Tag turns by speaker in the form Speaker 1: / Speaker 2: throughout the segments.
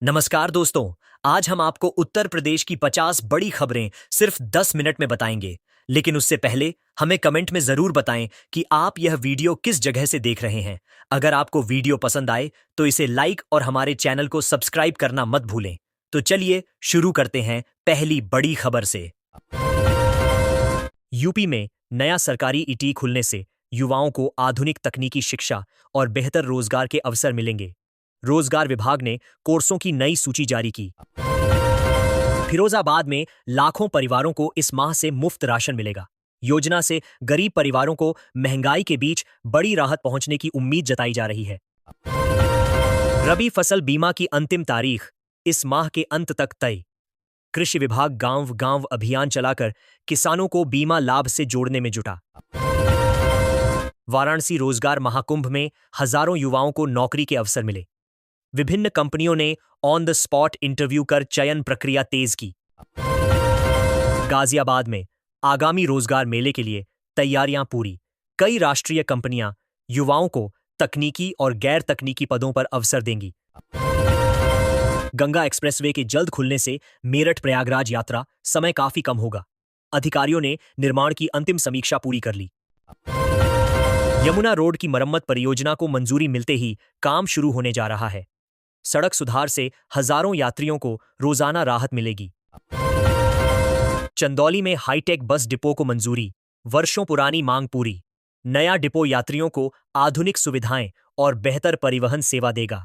Speaker 1: नमस्कार दोस्तों। आज हम आपको उत्तर प्रदेश की 50 बड़ी खबरें सिर्फ 10 मिनट में बताएंगे। लेकिन उससे पहले हमें कमेंट में जरूर बताएं कि आप यह वीडियो किस जगह से देख रहे हैं। अगर आपको वीडियो पसंद आए तो इसे लाइक और हमारे चैनल को सब्सक्राइब करना मत भूलें। तो चलिए शुरू करते हैं पहली बड़ी खबर से। यूपी में नया सरकारी ईटी खुलने से युवाओं को आधुनिक तकनीकी शिक्षा और बेहतर रोजगार के अवसर मिलेंगे। रोजगार विभाग ने कोर्सों की नई सूची जारी की। फिरोजाबाद में लाखों परिवारों को इस माह से मुफ्त राशन मिलेगा। योजना से गरीब परिवारों को महंगाई के बीच बड़ी राहत पहुंचने की उम्मीद जताई जा रही है। रबी फसल बीमा की अंतिम तारीख इस माह के अंत तक तय। कृषि विभाग गांव-गांव अभियान चलाकर किसानों को बीमा लाभ से जोड़ने में जुटा। वाराणसी रोजगार महाकुंभ में हजारों युवाओं को नौकरी के अवसर मिले। विभिन्न कंपनियों ने ऑन द स्पॉट इंटरव्यू कर चयन प्रक्रिया तेज की। गाजियाबाद में आगामी रोजगार मेले के लिए तैयारियां पूरी। कई राष्ट्रीय कंपनियां युवाओं को तकनीकी और गैर तकनीकी पदों पर अवसर देंगी। गंगा एक्सप्रेसवे के जल्द खुलने से मेरठ प्रयागराज यात्रा समय काफी कम होगा। अधिकारियों ने निर्माण की अंतिम समीक्षा पूरी कर ली। यमुना रोड की मरम्मत परियोजना को मंजूरी मिलते ही काम शुरू होने जा रहा है। सड़क सुधार से हजारों यात्रियों को रोजाना राहत मिलेगी। चंदौली में हाईटेक बस डिपो को मंजूरी, वर्षों पुरानी मांग पूरी। नया डिपो यात्रियों को आधुनिक सुविधाएं और बेहतर परिवहन सेवा देगा।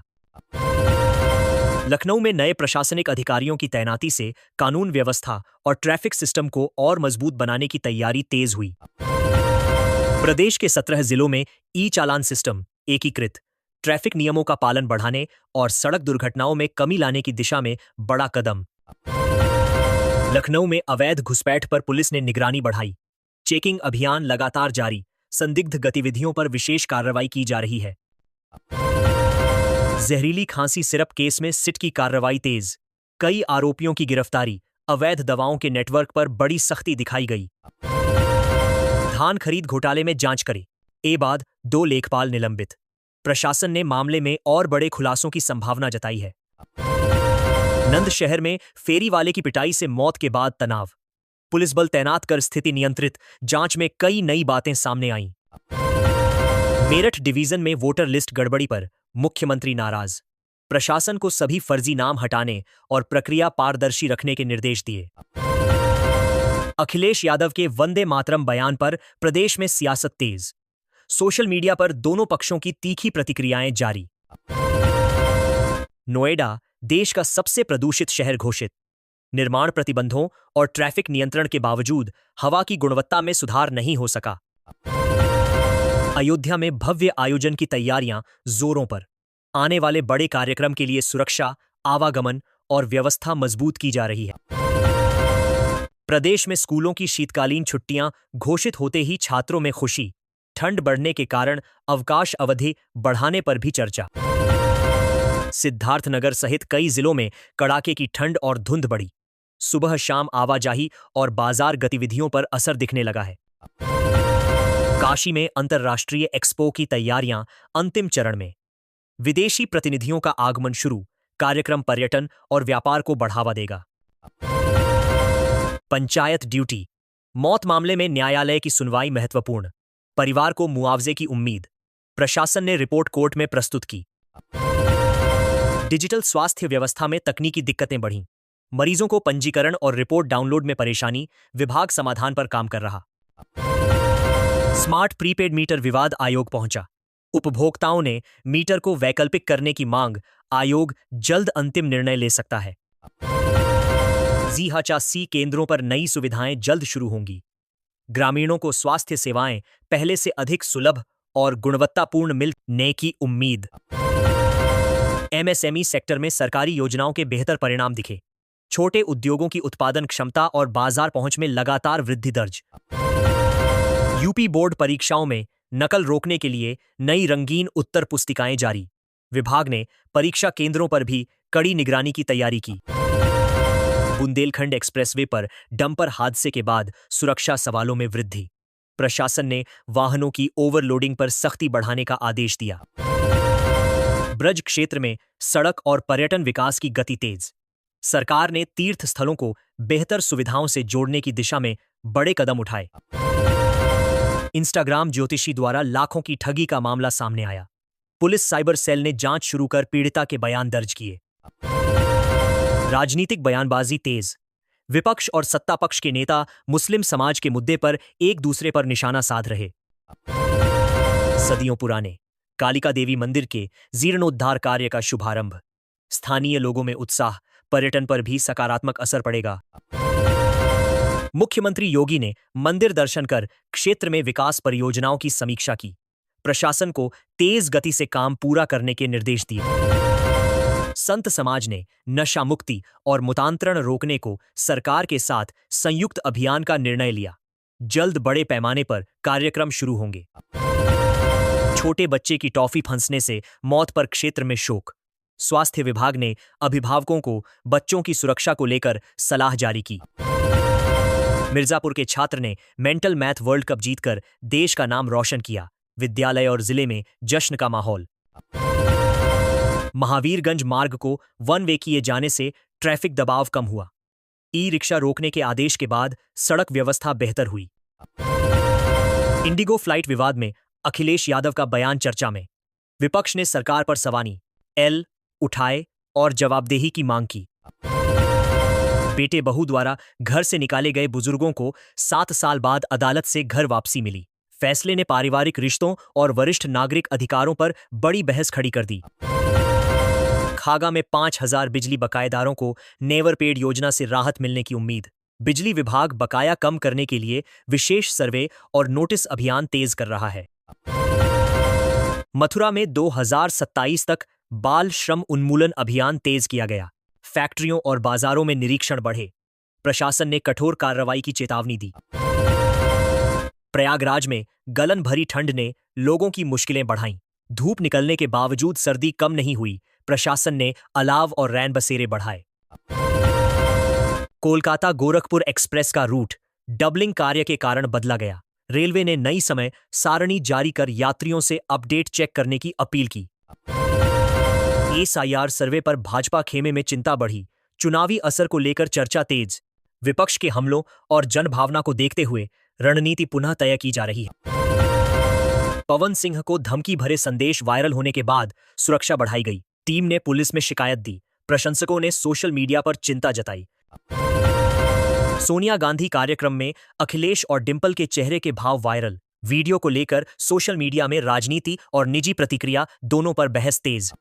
Speaker 1: लखनऊ में नए प्रशासनिक अधिकारियों की तैनाती से कानून व्यवस्था और ट्रैफिक सिस्टम को और मजबूत बनाने की तैयारी तेज हुई। प्रदेश के 17 जिलों में ई चालान सिस्टम एकीकृत, ट्रैफिक नियमों का पालन बढ़ाने और सड़क दुर्घटनाओं में कमी लाने की दिशा में बड़ा कदम। लखनऊ में अवैध घुसपैठ पर पुलिस ने निगरानी बढ़ाई। चेकिंग अभियान लगातार जारी, संदिग्ध गतिविधियों पर विशेष कार्रवाई की जा रही है। जहरीली खांसी सिरप केस में सिट की कार्रवाई तेज, कई आरोपियों की गिरफ्तारी, अवैध दवाओं के नेटवर्क पर बड़ी सख्ती दिखाई गई। धान खरीद घोटाले में जांच करे, ए बाद 2 लेखपाल निलंबित। प्रशासन ने मामले में और बड़े खुलासों की संभावना जताई है। नंदशहर में फेरी वाले की पिटाई से मौत के बाद तनाव, पुलिस बल तैनात कर स्थिति नियंत्रित, जांच में कई नई बातें सामने आईं। मेरठ डिवीजन में वोटर लिस्ट गड़बड़ी पर मुख्यमंत्री नाराज, प्रशासन को सभी फर्जी नाम हटाने और प्रक्रिया पारदर्शी रखने के निर्देश दिए। अखिलेश यादव के वंदे मातरम बयान पर प्रदेश में सियासत तेज, सोशल मीडिया पर दोनों पक्षों की तीखी प्रतिक्रियाएं जारी। नोएडा देश का सबसे प्रदूषित शहर घोषित, निर्माण प्रतिबंधों और ट्रैफिक नियंत्रण के बावजूद हवा की गुणवत्ता में सुधार नहीं हो सका। अयोध्या में भव्य आयोजन की तैयारियां जोरों पर, आने वाले बड़े कार्यक्रम के लिए सुरक्षा, आवागमन और व्यवस्था मजबूत की जा रही है। प्रदेश में स्कूलों की शीतकालीन छुट्टियां घोषित होते ही छात्रों में खुशी, ठंड बढ़ने के कारण अवकाश अवधि बढ़ाने पर भी चर्चा। सिद्धार्थनगर सहित कई जिलों में कड़ाके की ठंड और धुंध बढ़ी, सुबह शाम आवाजाही और बाजार गतिविधियों पर असर दिखने लगा है। काशी में अंतर्राष्ट्रीय एक्सपो की तैयारियां अंतिम चरण में, विदेशी प्रतिनिधियों का आगमन शुरू, कार्यक्रम पर्यटन और व्यापार को बढ़ावा देगा। पंचायत ड्यूटी, मौत मामले में न्यायालय की सुनवाई महत्वपूर्ण, परिवार को मुआवजे की उम्मीद, प्रशासन ने रिपोर्ट कोर्ट में प्रस्तुत की। डिजिटल स्वास्थ्य व्यवस्था में तकनीकी दिक्कतें बढ़ीं, मरीजों को पंजीकरण और रिपोर्ट डाउनलोड में परेशानी, विभाग समाधान पर काम कर रहा। स्मार्ट प्रीपेड मीटर विवाद आयोग पहुंचा, उपभोक्ताओं ने मीटर को वैकल्पिक करने की मांग, आयोग जल्द अंतिम निर्णय ले सकता है। जी-सी केंद्रों पर नई सुविधाएं जल्द शुरू होंगी, ग्रामीणों को स्वास्थ्य सेवाएं पहले से अधिक सुलभ और गुणवत्तापूर्ण मिलने की उम्मीद। एमएसएमई सेक्टर में सरकारी योजनाओं के बेहतर परिणाम दिखे, छोटे उद्योगों की उत्पादन क्षमता और बाजार पहुंच में लगातार वृद्धि दर्ज। यूपी बोर्ड परीक्षाओं में नकल रोकने के लिए नई रंगीन उत्तर पुस्तिकाएं जारी, विभाग ने परीक्षा केंद्रों पर भी कड़ी निगरानी की तैयारी की। बुंदेलखंड एक्सप्रेसवे पर डंपर हादसे के बाद सुरक्षा सवालों में वृद्धि, प्रशासन ने वाहनों की ओवरलोडिंग पर सख्ती बढ़ाने का आदेश दिया। ब्रज क्षेत्र में सड़क और पर्यटन विकास की गति तेज। सरकार ने तीर्थ स्थलों को बेहतर सुविधाओं से जोड़ने की दिशा में बड़े कदम उठाए। इंस्टाग्राम ज्योतिषी द्वारा लाखों की ठगी का मामला सामने आया। पुलिस साइबर सेल ने जांच शुरू कर पीड़िता के बयान दर्ज किए। राजनीतिक बयानबाजी तेज। विपक्ष और सत्ता पक्ष के नेता मुस्लिम समाज के मुद्दे पर एक दूसरे पर निशाना साध रहे। सदियों पुराने कालिका देवी मंदिर के जीर्णोद्धार कार्य का शुभारंभ। स्थानीय लोगों में उत्साह, पर्यटन पर भी सकारात्मक असर पड़ेगा। मुख्यमंत्री योगी ने मंदिर दर्शन कर क्षेत्र में विकास परियोजनाओं की समीक्षा की। प्रशासन को तेज गति से काम पूरा करने के निर्देश दिए। संत समाज ने नशा मुक्ति और मुतांतरण रोकने को सरकार के साथ संयुक्त अभियान का निर्णय लिया। जल्द बड़े पैमाने पर कार्यक्रम शुरू होंगे। छोटे बच्चे की टॉफी फंसने से मौत पर क्षेत्र में शोक। स्वास्थ्य विभाग ने अभिभावकों को बच्चों की सुरक्षा को लेकर सलाह जारी की। मिर्जापुर के छात्र ने मेंटल मैथ वर्ल्ड कप जीतकर देश का नाम रोशन किया। विद्यालय और जिले में जश्न का माहौल। महावीरगंज मार्ग को वन वे किए जाने से ट्रैफिक दबाव कम हुआ। ई रिक्शा रोकने के आदेश के बाद सड़क व्यवस्था बेहतर हुई। इंडिगो फ्लाइट विवाद में अखिलेश यादव का बयान चर्चा में। विपक्ष ने सरकार पर सवानी एल उठाए और जवाबदेही की मांग की। बेटे बहू द्वारा घर से निकाले गए बुजुर्गों को 7 साल बाद अदालत से घर वापसी मिली। फैसले ने पारिवारिक रिश्तों और वरिष्ठ नागरिक अधिकारों पर बड़ी बहस खड़ी कर दी। खागा में 5,000 बिजली बकायेदारों को नेवर पेड योजना से राहत मिलने की उम्मीद। बिजली विभाग बकाया कम करने के लिए विशेष सर्वे और नोटिस अभियान तेज कर रहा है। मथुरा में 2027 तक बाल श्रम उन्मूलन अभियान तेज किया गया। फैक्ट्रियों और बाजारों में निरीक्षण बढ़े। प्रशासन ने कठोर कार्रवाई की चेतावनी दी। प्रयागराज में गलन भरी ठंड ने लोगों की मुश्किलें बढ़ाईं। धूप निकलने के बावजूद सर्दी कम नहीं हुई। प्रशासन ने अलाव और रैन बसेरे बढ़ाए। कोलकाता गोरखपुर एक्सप्रेस का रूट डबलिंग कार्य के कारण बदला गया। रेलवे ने नई समय सारणी जारी कर यात्रियों से अपडेट चेक करने की अपील की। एसआईआर सर्वे पर भाजपा खेमे में चिंता बढ़ी। चुनावी असर को लेकर चर्चा तेज। विपक्ष के हमलों और जनभावना को देखते हुए रणनीति पुनः तय की जा रही है। पवन सिंह को धमकी भरे संदेश वायरल होने के बाद सुरक्षा बढ़ाई गई। टीम ने पुलिस में शिकायत दी। प्रशंसकों ने सोशल मीडिया पर चिंता जताई। सोनिया गांधी कार्यक्रम में अखिलेश और डिंपल के चेहरे के भाव वायरल। वीडियो को लेकर सोशल मीडिया में राजनीति और निजी प्रतिक्रिया दोनों पर बहस तेज।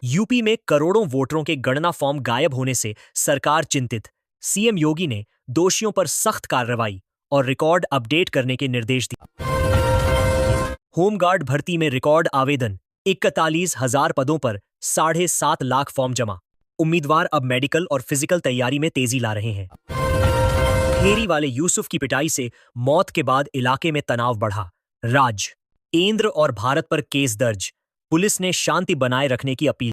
Speaker 1: यूपी में करोड़ों वोटरों के गणना फॉर्म गायब होने से सरकार चिंतित। सीएम योगी ने दोषियों पर सख्त कार्रवाई और रिकॉर्ड अपडेट करने के निर्देश दिए। होमगार्ड भर्ती में रिकॉर्ड आवेदन। 41,000 पदों पर 7.5 लाख फॉर्म जमा। उम्मीदवार अब मेडिकल और फिजिकल तैयारी में तेजी ला रहे हैं। फेरी वाले यूसुफ की पिटाई से मौत के बाद इलाके में तनाव बढ़ा। केंद्र और भारत पर केस दर्ज। पुलिस ने शांति बनाए रखने की अपील।